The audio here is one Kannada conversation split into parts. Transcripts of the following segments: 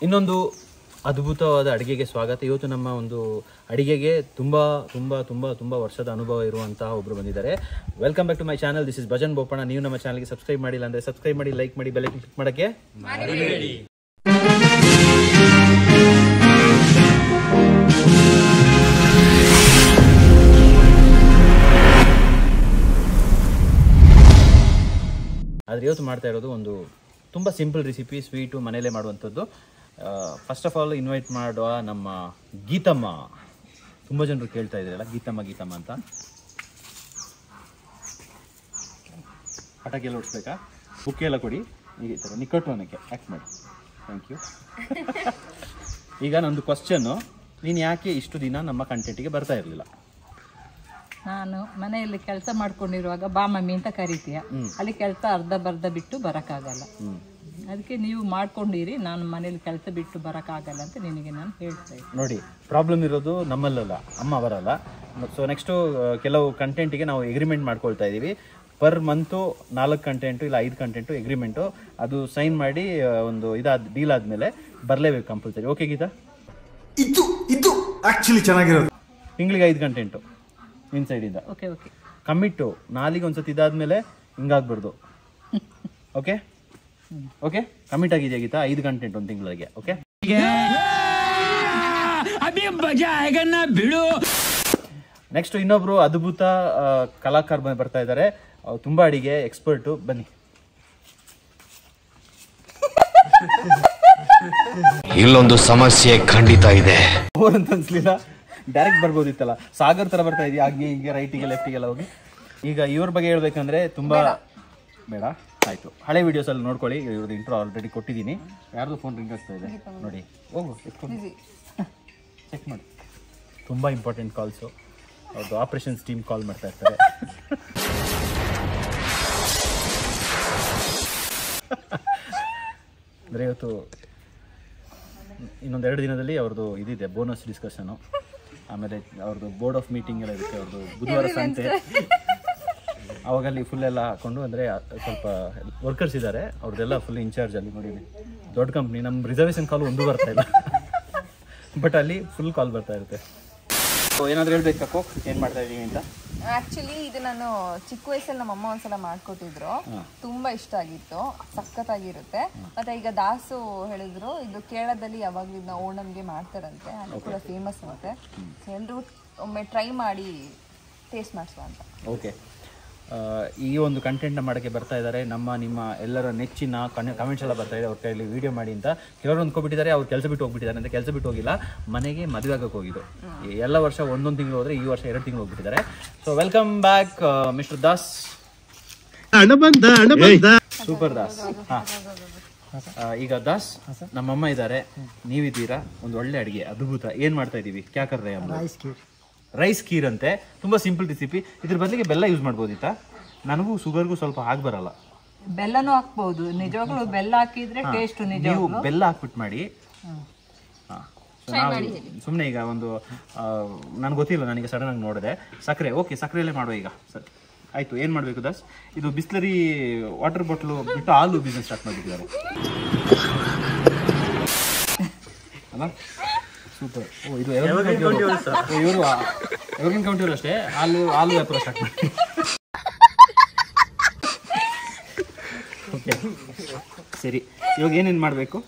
ಇನ್ನೊಂದು ಅದ್ಭುತವಾದ ಅಡುಗೆಗೆ ಸ್ವಾಗತ. ಇವತ್ತು ನಮ್ಮ ಒಂದು ಅಡುಗೆಗೆ ತುಂಬಾ ತುಂಬಾ ತುಂಬಾ ತುಂಬಾ ವರ್ಷದ ಅನುಭವ ಇರುವಂತಹ ಒಬ್ರು ಬಂದಿದ್ದಾರೆ. Welcome back to my channel. This is Bhajan Bopanna. ನೀವು ನಮ್ಮ ಚಾನಲ್ಗೆ ಸಬ್ಸ್ಕ್ರೈಬ್ ಮಾಡಿಲ್ಲ ಅಂದ್ರೆ ಸಬ್ಸ್ಕ್ರೈಬ್ ಮಾಡಿ, ಲೈಕ್ ಮಾಡಿ, ಬೆಲ್ ಐಕಾನ್ ಕ್ಲಿಕ್ ಮಾಡಕ್ಕೆ ಮರಿಬೇಡಿ. ಆದರೆ ಇವತ್ತು ಮಾಡ್ತಾ ಇರೋದು ಒಂದು ತುಂಬ ಸಿಂಪಲ್ ರೆಸಿಪಿ, ಸ್ವೀಟು ಮನೇಲೇ ಮಾಡುವಂಥದ್ದು. ಫಸ್ಟ್ ಆಫ್ ಆಲ್ ಇನ್ವೈಟ್ ಮಾಡುವ ನಮ್ಮ ಗೀತಮ್ಮ. ತುಂಬ ಜನರು ಕೇಳ್ತಾ ಇದ್ದೀರಲ್ಲ ಗೀತಮ್ಮ ಅಂತ. ಪಟಾಕಿ ಎಲ್ಲ ಹೊಡಿಸ್ಬೇಕಾ? ಬುಕ್ಕೆ ಎಲ್ಲ ಕೊಡಿ. ಈಗ ಈ ಥರ ನಿಕ್ಕಟ್ಟು ಅನ್ನೋಕ್ಕೆ ಆ್ಯಕ್ಟ್ ಮಾಡಿ. Thank you. ಈಗ ನಂದು ಕ್ವಶನ್ನು, ನೀನು ಯಾಕೆ ಇಷ್ಟು ದಿನ ನಮ್ಮ ಕಂಟೆಂಟಿಗೆ ಬರ್ತಾ ಇರಲಿಲ್ಲ? ನಾನು ಮನೆಯಲ್ಲಿ ಕೆಲಸ ಮಾಡ್ಕೊಂಡಿರುವಾಗ ಬಾ ಮಮ್ಮಿ ಅಂತ ಕರಿತೀಯ, ಅಲ್ಲಿ ಕೆಲಸ ಅರ್ಧ ಬರ್ಧ ಬಿಟ್ಟು ಬರೋಕ್ಕಾಗಲ್ಲ. ಅದಕ್ಕೆ ನೀವು ಮಾಡ್ಕೊಂಡಿರಿ, ನಾನು ಮನೇಲಿ ಕೆಲಸ ಬಿಟ್ಟು ಬರೋಕ್ಕಾಗಲ್ಲ ಅಂತ ನಿನಗೆ ನಾನು ಹೇಳ್ತಾ ಇದ್ದೀನಿ. ನೋಡಿ, ಪ್ರಾಬ್ಲಮ್ ಇರೋದು ನಮ್ಮಲ್ಲಲ್ಲ, ಅಮ್ಮ ಅವರಲ್ಲ. ಸೊ ನೆಕ್ಸ್ಟು ಕೆಲವು ಕಂಟೆಂಟಿಗೆ ನಾವು ಎಗ್ರಿಮೆಂಟ್ ಮಾಡ್ಕೊಳ್ತಾ ಇದ್ದೀವಿ. ಪರ್ ಮಂತು 4 ಕಂಟೆಂಟು ಇಲ್ಲ 5 ಕಂಟೆಂಟು ಎಗ್ರಿಮೆಂಟು, ಅದು ಸೈನ್ ಮಾಡಿ ಒಂದು ಡೀಲ್ ಆದಮೇಲೆ ಬರಲೇಬೇಕು ಕಂಪಲ್ಸರಿ. ಓಕೆ ಗೀತಾ? ಇದು ಆಕ್ಚುಲಿ ಚೆನ್ನಾಗಿರೋದು. ತಿಂಗಳಿಗೆ 5 ಕಂಟೆಂಟು ನಿನ್ನ ಸೈಡಿಂದ. ಓಕೆ ಓಕೆ, ಕಮ್ಮಿಟ್ಟು 4ಗೆ ಒಂದ್ಸತಿ ಇದಾದ್ಮೇಲೆ ಹಿಂಗಾಗ್ಬಾರ್ದು. ಓಕೆ ಓಕೆ, ಕಮಿಟ್ ಆಗಿದೆಯಾ ಗೀತಾ? 5 ಕಂಟೆಂಟ್ ಒಂದು ತಿಂಗಳಿಗೆ. ಓಕೆ, ನೆಕ್ಸ್ಟ್ ಇನ್ನೊಬ್ರು ಅದ್ಭುತ ಕಲಾಕಾರ ಬರ್ತಾ ಇದ್ದಾರೆ. ತುಂಬಾ ಅಡಿಗೆ ಎಕ್ಸ್ಪರ್ಟು. ಬನ್ನಿ. ಇಲ್ಲೊಂದು ಸಮಸ್ಯೆ ಖಂಡಿತ ಇದೆ. ಬೋರ್ ಅಂತ ಅನ್ಸ್ಲಿಲ್ಲ? ಡೈರೆಕ್ಟ್ ಬರ್ಬೋದಿತ್ತಲ್ಲ, ಸಾಗರ್ ತರ ಬರ್ತಾ ಇದೆಯಾ ಹಾಗೆ ಹೀಗೆ ರೈಟಿಗೆ ಲೆಫ್ಟಿಗೆಲ್ಲ ಹೋಗಿ. ಈಗ ಇವ್ರ ಬಗ್ಗೆ ಹೇಳ್ಬೇಕಂದ್ರೆ ತುಂಬಾ ಬೇಡ, ಆಯ್ತು. ಹಳೆ ವಿಡಿಯೋಸ್ ಅಲ್ಲಿ ನೋಡ್ಕೊಳ್ಳಿ, ಇವ್ರದ್ದು ಇಂಟ್ರೋ ಆಲ್ರೆಡಿ ಕೊಟ್ಟಿದ್ದೀನಿ. ಯಾರ್ದು ಫೋನ್ ರಿಂಗ್ ಆಗ್ತಾ ಇದೆ ನೋಡಿ, ಹೋಗು ಚೆಕ್ ಮಾಡಿ. ತುಂಬಾ ಇಂಪಾರ್ಟೆಂಟ್ ಕಾಲ್ಸು. ಅವ್ರದ್ದು ಆಪರೇಷನ್ಸ್ ಟೀಮ್ ಕಾಲ್ ಮಾಡ್ತಾ ಇರ್ತಾರೆ. ಅಂದರೆ ಇವತ್ತು ಇನ್ನೊಂದು 2 ದಿನದಲ್ಲಿ ಅವ್ರದ್ದು ಇದಿದೆ, ಬೋನಸ್ ಡಿಸ್ಕಷನು. ಆಮೇಲೆ ಅವ್ರದ್ದು ಬೋರ್ಡ್ ಆಫ್ ಮೀಟಿಂಗ್ ಎಲ್ಲ ಇರುತ್ತೆ. ಅವ್ರದ್ದು ಬುಧವಾರ ಸಂತೆ, ಅವಾಗಲ್ಲಿ ಫುಲ್ ಎಲ್ಲ ಹಾಕೊಂಡು, ಅಂದರೆ ಸ್ವಲ್ಪ ವರ್ಕರ್ಸ್ ಇದ್ದಾರೆ, ಅವ್ರದ್ದೆಲ್ಲ ಫುಲ್ ಇನ್ಚಾರ್ಜಲ್ಲಿ. ನೋಡಿ, ದೊಡ್ಡ ಕಂಪ್ನಿ. ನಮ್ಮ ರಿಸರ್ವೇಷನ್ ಕಾಲ್ ಒಂದು ಬರ್ತಾ ಇಲ್ಲ, ಬಟ್ ಅಲ್ಲಿ ಫುಲ್ ಕಾಲ್ ಬರ್ತಾ ಇರುತ್ತೆ. ಏನಾದರೂ ಹೇಳ್ಬೇಕೋ ಏನು ಮಾಡ್ತಾ ಇದ್ದೀವಿ ಅಂತ? ಆಕ್ಚುಲಿ ಇದು ನಾನು ಚಿಕ್ಕ ವಯಸ್ಸಲ್ಲಿ ನಮ್ಮ ಅಮ್ಮ ಒಂದ್ಸಲ ಮಾಡ್ಕೊಟ್ಟಿದ್ರು, ತುಂಬಾ ಇಷ್ಟ ಆಗಿತ್ತು, ಸಖತ್ತಾಗಿರುತ್ತೆ. ಮತ್ತೆ ಈಗ ದಾಸು ಹೇಳಿದ್ರು, ಇದು ಕೇರಳದಲ್ಲಿ ಯಾವಾಗಲೂ ಇದನ್ನ ಓಣಂಗೆ ಮಾಡ್ತಾರಂತೆ, ಅದು ಕೂಡ ಫೇಮಸ್ ಅಂತೆ. ಎಲ್ಲರೂ ಒಮ್ಮೆ ಟ್ರೈ ಮಾಡಿ ಟೇಸ್ಟ್ ಮಾಡಿಸುವ ಅಂತ. ಓಕೆ, ಈ ಒಂದು ಕಂಟೆಂಟ್ನ ಮಾಡೋಕ್ಕೆ ಬರ್ತಾ ಇದ್ದಾರೆ ನಿಮ್ಮ ಎಲ್ಲರ ನೆಚ್ಚಿನ ಕಮೆಂಟ್ಸ್ ಎಲ್ಲ ಬರ್ತಾ ಇದೆ. ಅವ್ರ ಕೈಯಲ್ಲಿ ವೀಡಿಯೋ ಮಾಡಿ ಅಂತ ಕೆಲವರು ಅಂದ್ಕೊಬಿಟ್ಟಿದ್ದಾರೆ. ಅವ್ರು ಕೆಲಸ ಬಿಟ್ಟು ಹೋಗ್ಬಿಟ್ಟಿದ್ದಾರೆ ಅಂತ. ಕೆಲಸ ಬಿಟ್ಟು ಹೋಗಿಲ್ಲ, ಮನೆಗೆ ಮದುವೆ ಆಗಕ್ಕೆ ಹೋಗಿದ್ದು. ಎಲ್ಲ ವರ್ಷ 1 ತಿಂಗಳು ಹೋದರೆ, ಈ ವರ್ಷ 2 ತಿಂಗಳು ಹೋಗ್ಬಿಟ್ಟಿದ್ದಾರೆ. So welcome back mister Das. Super Das. ಈಗ ದಾಸ್, ನಮ್ಮಮ್ಮ ಇದ್ದಾರೆ, ನೀವಿದ್ದೀರಾ. ಒಂದು ಒಳ್ಳೆ ಅಡುಗೆ, ಅದ್ಭುತ. ಏನು ಮಾಡ್ತಾ ಇದ್ದೀವಿ? ಕ್ಯಾ ಕರ್ ರೇ ಹಮ್? ರೈಸ್ ಖೀರ್ ಅಂತೆ. ತುಂಬ ಸಿಂಪಲ್ ರೆಸಿಪಿ. ಇದ್ರ ಬದಲಿಗೆ ಬೆಲ್ಲ ಯೂಸ್ ಮಾಡ್ಬೋದಿತ್ತಾ? ನನಗೂ ಶುಗರ್ಗೂ ಸ್ವಲ್ಪ ಆಗಿ ಬರಲ್ಲ. ಬೆಲ್ಲನೂ ಹಾಕ್ಬಹುದು, ನಿಜವಾಗ್ಲೂ ಬೆಲ್ಲ ಹಾಕಿದ್ರೆ ಟೇಸ್ಟ್. ನೀವು ಬೆಲ್ಲ ಹಾಕ್ಬಿಟ್ಟು ಮಾಡಿ. ಸುಮ್ಮನೆ ಈಗ ಒಂದು ನನಗೆ ಗೊತ್ತಿಲ್ಲ, ನನಗೆ ಸಡನ್ ಆಗಿ ನೋಡಿದೆ. ಸಕ್ಕರೆ, ಓಕೆ, ಸಕ್ಕರೆಯಲ್ಲೇ ಮಾಡುವ ಈಗ. ಸರಿ, ಆಯಿತು. ಏನು ಮಾಡಬೇಕು ದಾಸ್? ಇದು ಬಿಸ್ಲರಿ ವಾಟರ್ ಬಾಟ್ಲು ಬಿಟ್ಟು ಹಾಲು ಬಿಸ್ನೆಸ್ ಸ್ಟಾರ್ಟ್ ಮಾಡಿದ್ದಾರೆ ಅಲ್ಲ? ಸೂಪರ್. ಓ, ಇದು ಎವರ್ಗಿನ್ ಕೌಂಟಿಯವರು ಅಷ್ಟೇ. ಹಾಲು ವ್ಯಾಪಾರ ಸ್ಟಾರ್ಟ್ ಮಾಡಿ. ಓಕೆ, ಸರಿ. ಇವಾಗ ಏನೇನು ಮಾಡಬೇಕು?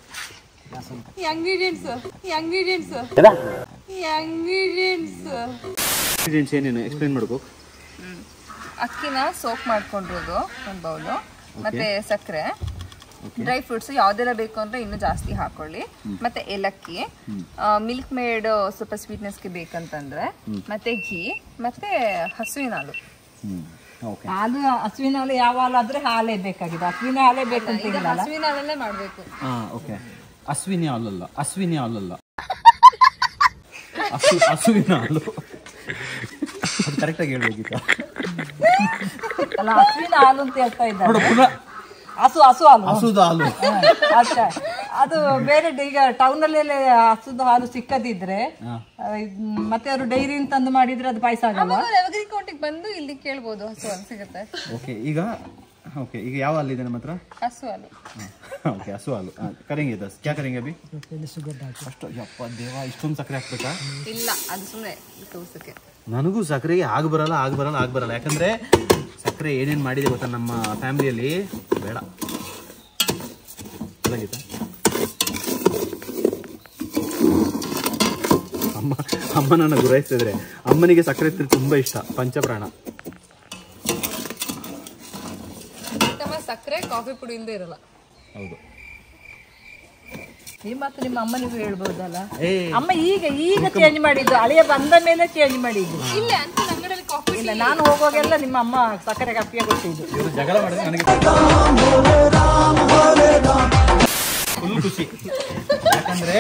ಇಂಗ್ರೀಡಿಯೆಂಟ್ಸ್ ಏನೇನು ಎಕ್ಸ್ಪ್ಲೇನ್ ಮಾಡಬೇಕು? ಅಕ್ಕಿನ ಸೋಕ್ ಮಾಡ್ಕೊಂಡಿರೋದು 1 ಬೌಲು, ಮತ್ತೆ ಸಕ್ಕರೆ, ಡ್ರೈ ಫ್ರೂಟ್ಸ್ ಯಾವ್ದೆಲ್ಲ ಬೇಕು ಅಂದ್ರೆ ಇನ್ನೂ ಜಾಸ್ತಿ ಹಾಕೊಳ್ಳಿ, ಮತ್ತೆ ಏಲಕ್ಕಿ, ಮಿಲ್ಕ್ ಮೇಡ್ ಸ್ವಲ್ಪ ಸ್ವೀಟ್ನೆಸ್ಗೆ ಬೇಕಂತಂದ್ರೆ, ಮತ್ತೆ ಘೀ, ಮತ್ತೆ ಹಸುವಿನ ಹಾಲು. ಹಾಲು, ಹಸುವಿನ ಹಾಲು ಯಾವ ಹಾಲು ಆದ್ರೆ ಹಾಲೇ ಬೇಕಾಗಿದೆ. ಹಸುವಿನ ಹಾಲೇ ಬೇಕಂತ ಹಸುವಿನ ಹಾಲಲ್ಲೇ ಮಾಡ್ಬೇಕು. ಓಕೆ, ಹಸುವಿನ ಹಾಲಲ್ಲ, ಹಸುವಿನ ಹಾಲಲ್ಲ, ಹಸುವಿನ ಹಾಲು. ಅದು ಕರೆಕ್ಟಾಗಿ ಹೇಳ್ಬೇಕಿತ್ತ? ಅಲ್ಲ, ಹಸುವಿನ ಹಾಲು ಅಂತ ಹೇಳ್ತಾ ಇದ್ದಾರೆ. ಹಸು ಹಾಲು, ಹಸುದ ಹಾಲು. ಅದು ಬೇರೆ. ಈಗ ಟೌನ್ ಅಲ್ಲಿ ಹಸುದ ಹಾಲು ಸಿಕ್ಕದಿದ್ರೆ ಮತ್ತೆ ಅವರು ಡೈರಿ ತಂದು ಮಾಡಿದ್ರೆ ಅದು ಪಾಯಸ ಆಗಲ್ಲ. ಕೌಂಟಿಗೆ ಬಂದು ಇಲ್ಲಿ ಕೇಳ್ಬೋದು, ಹಸು ಹಾಲು ಸಿಗುತ್ತೆ. ಓಕೆ, ಈಗ ओके ಈಗ ಯಾವ ಹಾಲು ಇದೆ ನಮ್ಮ ಹತ್ರ? ಹಸು ಹಾಲು. ಓಕೆ, ಹಸು ಹಾಲು. ಕರೆಂಗೆ ದಸ್ ಕ್ಯಾ ಕರೆಂಗೆ ಅಭಿ? ಅಷ್ಟು ಯಪ್ಪ ದೇವ, ಇಷ್ಟೊಂದು ಸಕ್ಕರೆ ಹಾಕ್ಬೇಕಾ? ಇಲ್ಲ, ಅದು ಸುಮ್ಮನೆ ತೋರ್ಸಕ್ಕೆ. ನನಗೂ ಸಕ್ಕರೆಗೆ ಆಗ ಬರಲ್ಲ. ಯಾಕಂದ್ರೆ ಸಕ್ಕರೆ ಏನೇನು ಮಾಡಿದೆ ಗೊತ್ತಾ ನಮ್ಮ ಫ್ಯಾಮಿಲಿಯಲ್ಲಿ. ಬೇಡ ಅಮ್ಮ ನನ್ನ ಗುರಾಯಿಸ್ತಿದ್ರೆ. ಅಮ್ಮನಿಗೆ ಸಕ್ಕರೆ ತುಂಬಾ ಇಷ್ಟ, ಪಂಚಪ್ರಾಣ. ಸಕ್ಕರೆ ಕಾಫಿ ಪುಡಿ ಇಲ್ಲದೆ ಇರಲ್ಲ. ಹೌದು. ಈ ಮಾತು ನಿಮ್ಮ ಅಮ್ಮನಿಗೂ ಹೇಳ್ಬೋದಲ್ಲ. ಅಮ್ಮ ಈಗ ಚೇಂಜ್ ಮಾಡಿದ್ದು, ಅಳಿಯ ಬಂದ ಮೇಲೆ ಚೇಂಜ್ ಮಾಡಿದ್ದು. ಇಲ್ಲ ಅಂತ ಅಂಗಡಿಯಲ್ಲಿ ಕಾಫಿ ಇಲ್ಲ, ನಾನು ಹೋಗುವಾಗೆಲ್ಲ ನಿಮ್ಮ ಅಮ್ಮ ಸಕ್ಕರೆ ಕಾಫಿಯೇ ಕೊಟ್ಟಿದ್ದು. ಇವರು ಜಗಳ ಮಾಡಿದ್ರೆ ನನಗೆ ಫುಲ್ ಖುಷಿ. ಯಾಕಂದ್ರೆ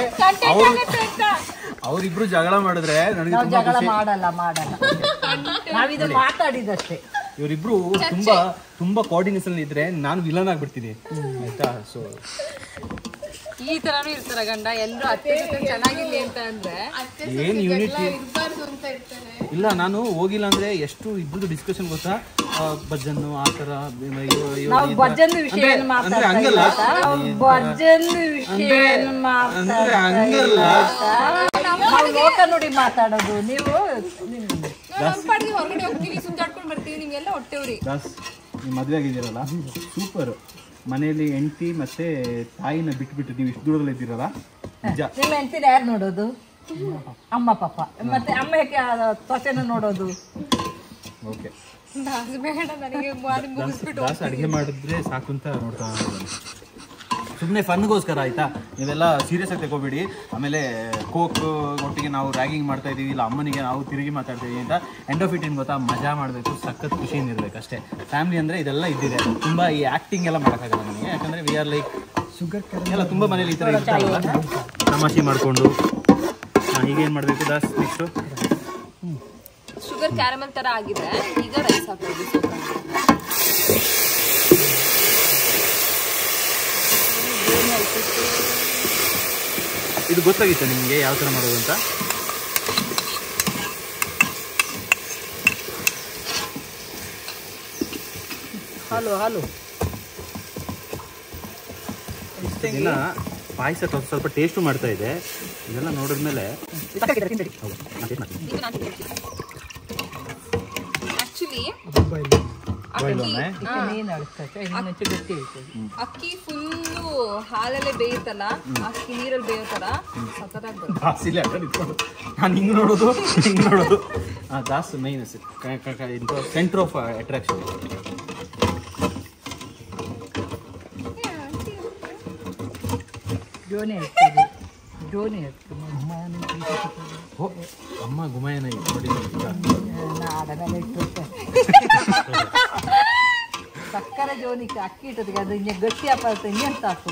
ಅವರಿಬ್ರು ಜಗಳ ಮಾಡಿದ್ರೆ ನನಗೆ ಜಗಳ ಮಾಡಲ್ಲ. ನಾವಿದು ಮಾತಾಡಿದಷ್ಟೇ. ಇವರಿಬ್ರು ತುಂಬಾ ಕೋಆರ್ಡಿನೇಷನ್ ಇದ್ರೆ ನಾನು ವಿಲನ್ ಆಗ್ಬಿಡ್ತೀನಿ ಆಯ್ತಾ. ಸೊ ಈ ತರಾನು ಇರ್ತಾರ ಗಂಡ, ಎಲ್ಲರೂ ಅತ್ತೆ ಜೊತೆ ಚೆನ್ನಾಗಿರ್ಲಿ ಅಂತ ಅಂದ್ರೆ ಏನ್ ಯೂನಿಟಿ ಇಲ್ಲ. ನಾನು ಹೋಗಿಲ್ಲ ಅಂದ್ರೆ ಎಷ್ಟು ಇಬ್ಬರು ಡಿಸ್ಕಷನ್ ಗೊತ್ತಾ, ಬಜ್ಜನ್ನು ಆ ತರ ಅಂದ್ರೆ ಹಂಗಲ್ಲ ಲೋಕ ನೋಡಿ ಮಾತಾಡೋದು. ನೀವು ಹೊರಗಡೆ ಹೋಗ್ತೀವಿ, ಸುತ್ತಾಡ್ಕೊಂಡು ಬರ್ತೀವಿ, ನಿಮ್ಗೆಲ್ಲ ಹೊಟ್ಟೆವ್ರಿ. ನೀವು ಮದುವೆ ಆಗಿದ್ದೀರಲ್ಲ, ಸೂಪರ್. ಮನೆಯಲ್ಲಿ ಹೆಂಡತಿ ಮತ್ತೆ ತಾಯಿನ ಬಿಟ್ಬಿಟ್ಟು ನೀವು ಇಷ್ಟು ದೂರದಲ್ಲಿ ಇದ್ದೀರಲ್ಲ, ನಿಜ. ನಿಮ್ಮ ಹೆಂಡತಿನ ಯಾರು ನೋಡೋದು? ಅಮ್ಮ ಪಾಪ. ಮತ್ತೆ ಅಮ್ಮ ಯಾಕೆ ತ್ವಚೆನ ನೋಡೋದು? ಓಕೆ, ಬೇಡ ನನಗೆ ದಾಸ ಅಡುಗೆ ಮಾಡಿದ್ರೆ ಸಾಕು ಅಂತ ನೋಡ್ತಾ ಸುಮ್ಮನೆ ಫನ್ಗೋಸ್ಕರ ಆಯ್ತಾ. ನೀವೆಲ್ಲ ಸೀರಿಯಸ್ ಆಗಿ ತಗೋಬೇಡಿ. ಆಮೇಲೆ ಕೋಕ್ ಒಟ್ಟಿಗೆ ನಾವು ರ್ಯಾಗಿಂಗ್ ಮಾಡ್ತಾ ಇದೀವಿ, ಇಲ್ಲ ಅಮ್ಮನಿಗೆ ನಾವು ತಿರುಗಿ ಮಾತಾಡ್ತಾ ಇದೀವಿ ಅಂತ. ಎಂಡ್ ಆಫ್ ಇಟ್ ಏನು ಗೊತ್ತಾ, ಮಜಾ ಮಾಡಬೇಕು, ಸಖತ್ ಖುಷಿಯಿಂದ ಇರಬೇಕು ಅಷ್ಟೇ. ಫ್ಯಾಮಿಲಿ ಅಂದರೆ ಇದೆಲ್ಲ ಇದ್ದಿದೆ. ತುಂಬ ಈ ಆ್ಯಕ್ಟಿಂಗ್ ಎಲ್ಲ ಮಾಡೋಕ್ಕಾಗಲ್ಲ ನನಗೆ, ಯಾಕಂದರೆ ವಿ ಆರ್ ಲೈಕ್ ಎಲ್ಲ ತುಂಬ ಮನೇಲಿ ಈ ಥರ ಇರ್ತಾರಲ್ಲ, ತಮಾಷೆ ಮಾಡಿಕೊಂಡು. ಈಗೇನು ಮಾಡಬೇಕು ದಾಸ್ ನೆಕ್ಸ್ಟು? ಶುಗರ್ ಕ್ಯಾರಮಲ್ ಥರ ಆಗಿದೆ. ಈಗ ರೈಸ್ ಹಾಕೋದು. ಇದು ಗೊತ್ತಾಗಿತ್ತು ನಿಮಗೆ ಯಾವ ಥರ ಮಾಡೋದು ಅಂತ? ಹಾಲು ಇಷ್ಟು ದಿನ ಪಾಯಸ ಸ್ವಲ್ಪ ಟೇಸ್ಟು ಮಾಡ್ತಾ ಇದೆ. ಇದೆಲ್ಲ ನೋಡಿದ್ಮೇಲೆ ಆಕ್ಚುಲಿ ಅಕ್ಕಿ ಫುಲ್ಲು ಹಾಲಲ್ಲೇ ಬೇಯುತ್ತಲ್ಲ, ಅಕ್ಕಿ ನೀರಲ್ಲಿ ಬೇಯೋ ತರ ಸಖತ್ತಾಗಿ ನಾನು ಹಿಂಗೆ ನೋಡೋದು. Das main centre of attraction. ಜೋನಿ ಅಮ್ಮ ಗುಮಾಯನ ನೋಡಿ ಸಕ್ಕರೆ ಜೋನಿಗೆ ಅಕ್ಕಿ ಇಟ್ಟದಕ್ಕೆ ಅದು ಹಿಂಗೆ ಗಟ್ಟಿ ಅಪ್ಪ ಇನ್ನೇನು ಸಾಕು.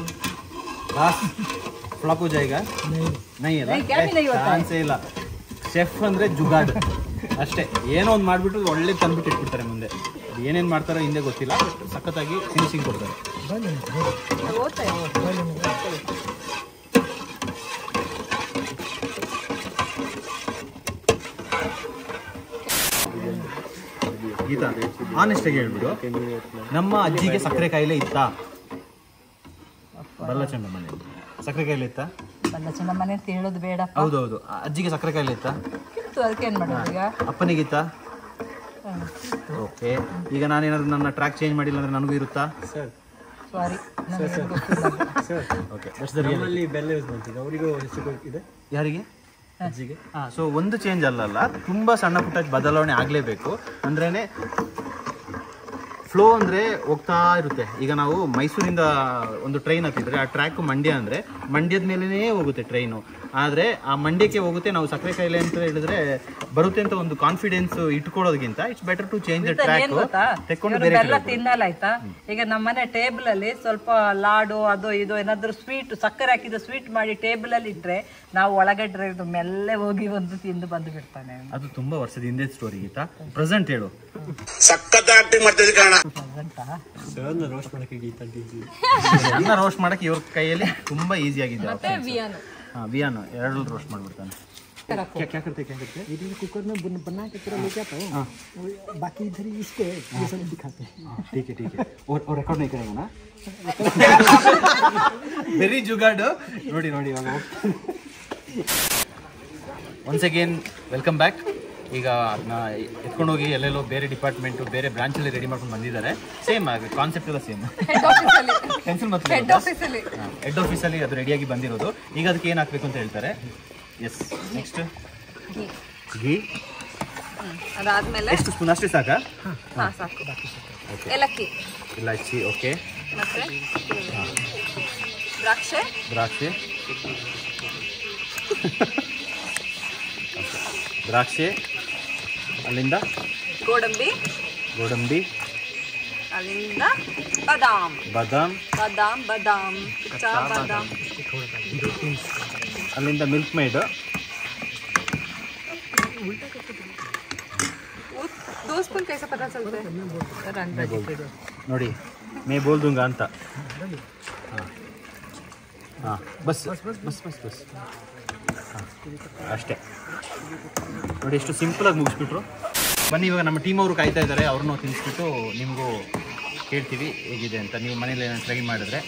ಫ್ಲಾಪ್ हो जाएगा नहीं ಅಲ್ಲ, ಚಾನ್ಸೇ ಇಲ್ಲ. ಶೆಫ್ ಅಂದ್ರೆ ಜುಗಾಡ್ ಅಷ್ಟೇ. ಏನೋ ಒಂದು ಮಾಡಿಬಿಟ್ಟು ಒಳ್ಳೆ ತಂದ್ಬಿಟ್ಟು ಇಟ್ಬಿಡ್ತಾರೆ ಮುಂದೆ. ಏನೇನು ಮಾಡ್ತಾರೋ ಹಿಂದೆ ಗೊತ್ತಿಲ್ಲ, ಸಖತ್ತಾಗಿ ಫಿನಿಶಿಂಗ್ ಕೊಡ್ತಾರೆ. ಗೀತಾ, ಆನೆಸ್ಟಾಗಿ ಹೇಳ್ಬಿಡು, ನಮ್ಮ ಅಜ್ಜಿಗೆ ಸಕ್ಕರೆ ಕಾಯಿಲೆ ಇತ್ತಾ? ಬಲ್ಲಚಂಡ ಮನೆಯಲ್ಲಿ ಸಕ್ಕರೆ ಕಾಯಿಲೆ ಇತ್ತಾ? ಬಲ್ಲಚಂಡ ಮನೆ ಅಂತ ಹೇಳೋದು ಬೇಡ. ಹೌದೌದು, ಅಜ್ಜಿಗೆ ಸಕ್ಕರೆ ಕಾಯಿಲೆ ಇತ್ತಾ? ಅದಕ್ಕೆ ಏನು ಮಾಡೋದು ಈಗ? ಅಪ್ಪನಿಗಿತ್ತಾ? ಓಕೆ, ಈಗ ನಾನೇನಾದ್ರು ನನ್ನ ಟ್ರ್ಯಾಕ್ ಚೇಂಜ್ ಮಾಡಿಲ್ಲ ಅಂದ್ರೆ ನನಗೂ ಇರುತ್ತಾ? ಸಾರಿ, ಓಕೆ, ಬೆಲ್ಲ ಯೂಸ್ ಮಾಡ್ತೀವಿ. ಅವರಿಗೂ ಇದೆ, ಯಾರಿಗೆ? ಅಜ್ಜಿಗೆ. ಸೊ ಒಂದು ಚೇಂಜ್ ಅಲ್ಲಲ್ಲ, ತುಂಬ ಸಣ್ಣ ಪುಟ್ಟ ಬದಲಾವಣೆ ಆಗಲೇಬೇಕು. ಅಂದ್ರೇ ಫ್ಲೋ ಅಂದರೆ ಹೋಗ್ತಾ ಇರುತ್ತೆ. ಈಗ ನಾವು ಮೈಸೂರಿಂದ ಒಂದು ಟ್ರೈನ್ ಹತ್ತಿದ್ರೆ ಆ ಟ್ರ್ಯಾಕ್ ಮಂಡ್ಯ ಅಂದರೆ ಮಂಡ್ಯದ ಮೇಲೇ ಹೋಗುತ್ತೆ ಟ್ರೈನು. ಆದರೆ ಆ ಮಂಡ್ಯಕ್ಕೆ ಹೋಗುತ್ತೆ. ನಾವು ಸಕ್ಕರೆ ಕಾಯಿಲೆ ಅಂತ ಹೇಳಿದ್ರೆ ಬರುತ್ತೆ ಅಂತ ಒಂದು ಕಾನ್ಫಿಡೆನ್ಸ್ ಇಟ್ಕೊಳ್ಳೋದಕ್ಕಿಂತ it's better to change the track. ತೆಕ್ಕೊಂಡು ಬೆಲ್ಲ ತಿನ್ನಲ್ಲ ಆಯ್ತಾ. ಈಗ ನಮ್ಮನೆ ಟೇಬಲ್ ಅಲ್ಲಿ ಸ್ವಲ್ಪ ಲಾಡು ಅದು ಇದು ಏನಾದ್ರು ಸ್ವೀಟ್ ಸಕ್ಕರೆ ಹಾಕಿದ ಸ್ವೀಟ್ ಮಾಡಿ ಟೇಬಲ್ ಅಲ್ಲಿ ಇಟ್ರೆ ನಾವು ಒಳಗಡೆ ಮೆಲ್ಲೆ ಹೋಗಿ ಒಂದು ತಿಂದು ಬಂದು ಬಿಡ್ತಾನೆ. ಅದು ತುಂಬಾ ವರ್ಷದ ಹಿಂದೆ ಸ್ಟೋರಿ ಗೀತಾ. ಪ್ರೆಸೆಂಟ್ ಹೇಳು. ರೋಸ್ಟ್ ಮಾಡಕ್ಕೆ ಇವ್ರ ಕೈಯಲ್ಲಿ ತುಂಬಾ ಈಸಿ ಆಗಿದೆ. ವಿಯಾನು 2 ರೋಸ್ಟ್ ಮಾಡ್ಬಿಡ್ತಾನೆ. क्या करते इधर कुकर में बना के पूरा लेके आता हूँ, बाकी इधर इसको ये सब दिखाते हैं। ठीक है और रेकॉर्ड नहीं करेंगे ना ವೆರಿ ಜುಗಾಡು ನೋಡಿ ಇವಾಗ ಒನ್ಸ್ ಅಗೇನ್ ವೆಲ್ಕಮ್ ಬ್ಯಾಕ್. ಈಗ ಅದನ್ನ ಎತ್ಕೊಂಡೋಗಿ ಎಲ್ಲೆಲ್ಲೋ ಬೇರೆ ಡಿಪಾರ್ಟ್ಮೆಂಟು ಬೇರೆ ಬ್ರಾಂಚಲ್ಲಿ ರೆಡಿ ಮಾಡ್ಕೊಂಡು ಬಂದಿದ್ದಾರೆ. ಸೇಮ್ ಆಗಿ ಕಾನ್ಸೆಪ್ಟ್ ಎಲ್ಲ ಸೇಮ್. ಪೆನ್ಸಿಲ್ ಮತ್ತು ಹೆಡ್ ಆಫೀಸಲ್ಲಿ ಅದು ರೆಡಿಯಾಗಿ ಬಂದಿರೋದು. ಈಗ ಅದಕ್ಕೆ ಏನು ಹಾಕಬೇಕು ಅಂತ ಹೇಳ್ತಾರೆ. ಎಸ್, ನೆಕ್ಸ್ಟ್ ಘೀ. ಅದಾದ್ಮೇಲೆ ಎಷ್ಟು ಸ್ಪೂನ್? ಅಷ್ಟೇ ಸಾಕಾ? ಸಾಕು. ಏಲಕ್ಕಿ, ಓಕೆ. ಮತ್ತೆ ದ್ರಾಕ್ಷಿ, ಅಲ್ಲಿಂದ ಗೋಡಂಬಿ, ಅಲ್ಲಿಂದ ಬಾದಾಮ್, ಅಲ್ಲಿಂದ ಮಿಲ್ಕ್ ಮೇಡ್, 2 स्पून कैसा पता चलता है? ನೋಡಿ ಮೇ ಬೋಲ್ दूंगा ಅಂತ. ಹಾಂ ಬಸ್ ಅಷ್ಟೇ ನೋಡಿ, ಎಷ್ಟು ಸಿಂಪಲಾಗಿ ಮುಗಿಸ್ಬಿಟ್ರು. ಬನ್ನಿ, ಇವಾಗ ನಮ್ಮ ಟೀಮ್ ಅವರು ಕಾಯ್ತಾ ಇದ್ದಾರೆ. ಅವ್ರನ್ನೂ ತಿನ್ನಿಸ್ಬಿಟ್ಟು ನಿಮಗೂ ಕೇಳ್ತೀವಿ ಹೇಗಿದೆ ಅಂತ. ನೀವು ಮನೇಲಿ ಏನಾದ್ರು ಟ್ರೈ ಮಾಡಿದ್ರೆ.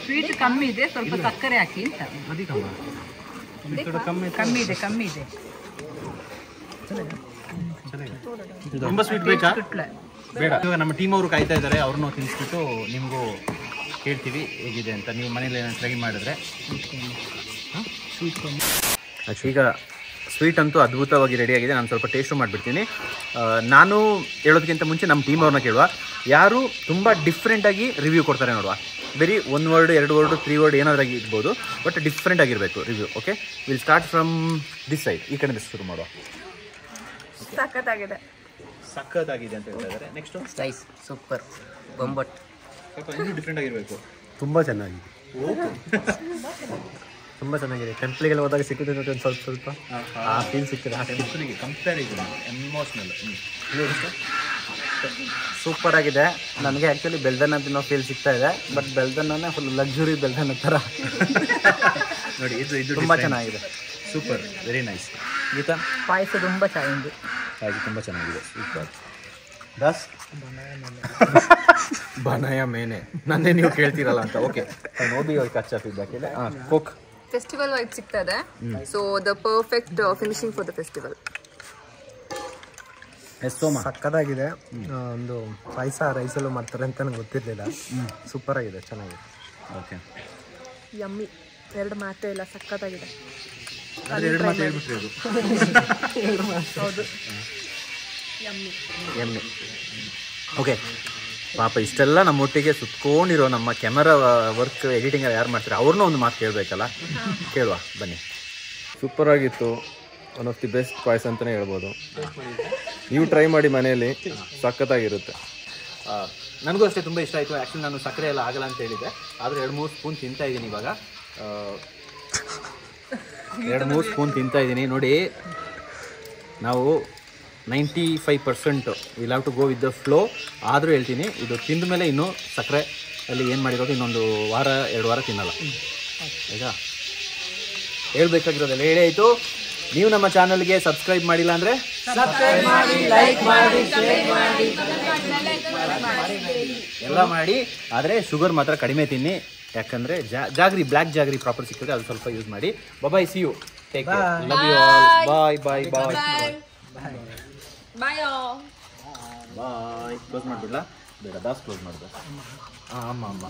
ಸ್ವೀಟ್ ಕಮ್ಮಿ ಇದೆ, ಸ್ವಲ್ಪ ಸಕ್ಕರೆ ಹಾಕಿ ಅಂತ. ಕಮ್ಮಿ ಇದೆ. ತುಂಬ ಸ್ವೀಟ್ ಬೇಕಾ? ಬೇಡ. ಇವಾಗ ನಮ್ಮ ಟೀಮ್ ಅವರು ಕಾಯ್ತಾ ಇದ್ದಾರೆ. ಅವ್ರನ್ನೂ ತಿನ್ನಿಸ್ಬಿಟ್ಟು ನಿಮಗೂ ಕೇಳ್ತೀವಿ ಹೇಗಿದೆ ಅಂತ. ನೀವು ಮನೇಲಿ ಏನಾದ್ರು ಟ್ರೈ ಮಾಡಿದ್ರೆ. ಈಗ ಸ್ವೀಟ್ ಅಂತೂ ಅದ್ಭುತವಾಗಿ ರೆಡಿಯಾಗಿದೆ. ನಾನು ಸ್ವಲ್ಪ ಟೇಸ್ಟು ಮಾಡಿಬಿಡ್ತೀನಿ. ನಾನು ಹೇಳೋದಕ್ಕಿಂತ ಮುಂಚೆ ನಮ್ಮ ಟೀಮ್ ಅವ್ರನ್ನ ಕೇಳುವ, ಯಾರು ತುಂಬ ಡಿಫ್ರೆಂಟಾಗಿ ರಿವ್ಯೂ ಕೊಡ್ತಾರೆ ನೋಡುವ. ಬರೀ 1 ವರ್ಡ್ 2 ವರ್ಡ್ 3 ವರ್ಡ್ ಏನಾದ್ರೂ ಇರ್ಬೋದು, ಬಟ್ ಡಿಫ್ರೆಂಟ್ ಆಗಿರಬೇಕು review. Okay, will start from this side. ಈ ಕಡೆಯಿಂದ ಶುರು ಮಾಡುವ. ಸಖತ್ತಾಗಿದೆ ಅಂತ ಹೇಳ್ತಾ ಇದ್ದಾರೆ. ನೆಕ್ಸ್ಟ್ ಸ್ಲೈಸ್ ಸೂಪರ್ ಬೊಂಬಟ್. ಸ್ವಲ್ಪ ಇನ್ನೂ ಡಿಫ್ರೆಂಟ್ ಆಗಿರಬೇಕು. ತುಂಬ ಚೆನ್ನಾಗಿದೆ. ತುಂಬ ಚೆನ್ನಾಗಿದೆ. ಟೆಂಪ್ಲಿಗೆಲ್ಲ ಹೋದಾಗ ಸಿಕ್ಕಿದೆ ನೋಡಿ, ಒಂದು ಸ್ವಲ್ಪ ಆ ಫೀಲ್ ಸಿಗ್ತದೆ. ಆ ಟೆಂಪಲ್ಗೆ ಕಂಪ್ಯಾರಿಸನ್ ಎಮೋಷ್ನಲ್. ಸೂಪರ್ ಆಗಿದೆ. ನನಗೆ ಆ್ಯಕ್ಚುಲಿ ಬೆಲ್ದನ್ನ ತಿನ್ನೋ ಫೀಲ್ ಸಿಗ್ತಾ ಇದೆ, ಬಟ್ ಬೆಲ್ದನ್ನೇ ಫುಲ್ ಲಕ್ಸುರಿ ಬೆಲ್ದನ್ನ ಥರ ನೋಡಿ. ಇದು ತುಂಬ ಚೆನ್ನಾಗಿದೆ. Super, very nice. ಗೀತಾ, ಪಾಯಸ ತುಂಬ ಚೆನ್ನಾಗಿದೆ. ಹಾಗೆ ತುಂಬ ಚೆನ್ನಾಗಿದೆ. ಸೂಪರ್. ದಸ್ ಬನಾಯ ಮೇನೆ ನನ್ನೇ ನೀವು ಕೇಳ್ತೀರಲ್ಲ ಅಂತ. ಓಕೆ, ನೋಬಿ ಅವ್ರಿಗೆ ಕಚ್ಚಾ ಫೀಡ್ಬ್ಯಾಕ್ ಇದೆ. ಕೋಕ್ ಫೆಸ್ಟಿವಲ್ ವೈಬ್ ಸಿಗ್ತಾ ಇದೆ. So the perfect finishing for the festival. ಸಕ್ಕದಾಗಿದೆ. ಒಂದು ಪಾಯಸ ರೈಸಲ್ಲೂ ಮಾಡ್ತಾರೆ ಅಂತ ನನಗೆ ಗೊತ್ತಿರಲಿಲ್ಲ. ಸೂಪರ್ ಆಗಿದೆ, ಚೆನ್ನಾಗಿದೆ. Okay, yummy. 2 ಮಾತೇ ಇಲ್ಲ, ಸಕ್ಕತ್ತಾಗಿದೆ. 2 ಮಾತು ಹೇಳ್ಬಿಟ್ರಿ ಅದು. ಹೌದು, ಎಮ್ಮೆ. ಓಕೆ, ಪಾಪ ಇಷ್ಟೆಲ್ಲ ನಮ್ಮೊಟ್ಟಿಗೆ ಸುತ್ಕೊಂಡಿರೋ ನಮ್ಮ ಕ್ಯಾಮರಾ ವರ್ಕ್ ಎಡಿಟಿಂಗ್ ಯಾರು ಮಾಡ್ತಾರೆ ಅವ್ರನ್ನೂ ಒಂದು ಮಾತು ಕೇಳಬೇಕಲ್ಲ. ಕೇಳುವ ಬನ್ನಿ. ಸೂಪರ್ ಆಗಿತ್ತು. ಒನ್ ಆಫ್ ದಿ ಬೆಸ್ಟ್ ಪಾಯಸ ಅಂತಲೇ ಹೇಳ್ಬೋದು. ನೀವು ಟ್ರೈ ಮಾಡಿ ಮನೆಯಲ್ಲಿ, ಸಖತ್ತಾಗಿರುತ್ತೆ. ನನಗೂ ಅಷ್ಟೇ ತುಂಬ ಇಷ್ಟ ಆಯಿತು. ಆ್ಯಕ್ಚುಲಿ ನಾನು ಸಕ್ಕರೆ ಎಲ್ಲ ಆಗಲ್ಲ ಅಂತ ಹೇಳಿದ್ದೆ, ಆದರೆ 2-3 ಸ್ಪೂನ್ ತಿಂತಾ ಇದ್ದೀನಿ ಇವಾಗ. 2-3 ಸ್ಪೂನ್ ತಿಂತಾ ಇದ್ದೀನಿ. ನೋಡಿ, ನಾವು 95% will have to go with the flow. ಆದರೂ ಹೇಳ್ತೀನಿ, ಇದು ತಿಂದ ಮೇಲೆ ಇನ್ನೂ ಸಕ್ಕರೆ ಅಲ್ಲಿ ಏನು ಮಾಡಿರೋದು ಇನ್ನೊಂದು 1-2 ವಾರ ತಿನ್ನಲ್ಲ. ಆಯಿತಾ? ಹೇಳ್ಬೇಕಾಗಿರೋದೆಲ್ಲ ಹೇಳೇ ಆಯಿತು. ನೀವು ನಮ್ಮ ಚಾನಲ್ಗೆ ಸಬ್ಸ್ಕ್ರೈಬ್ ಮಾಡಿಲ್ಲ ಅಂದರೆ ಎಲ್ಲ ಮಾಡಿ. ಆದರೆ ಶುಗರ್ ಮಾತ್ರ ಕಡಿಮೆ ತಿನ್ನಿ, ಯಾಕಂದರೆ ಜಾಗ್ರಿ, ಬ್ಲ್ಯಾಕ್ ಜಾಗ್ರಿ ಪ್ರಾಪರ್ ಸಿಗ್ತದೆ, ಅದು ಸ್ವಲ್ಪ ಯೂಸ್ ಮಾಡಿ. Bye, see you, take care, love you all, bye. Close ಮಾಡಿಬಿಡ್ಲಾ? ಬೇಡ, ದಾಸ್ ಕ್ಲೋಸ್ ಮಾಡಿದ. ಅಮ್ಮ ಬಾ.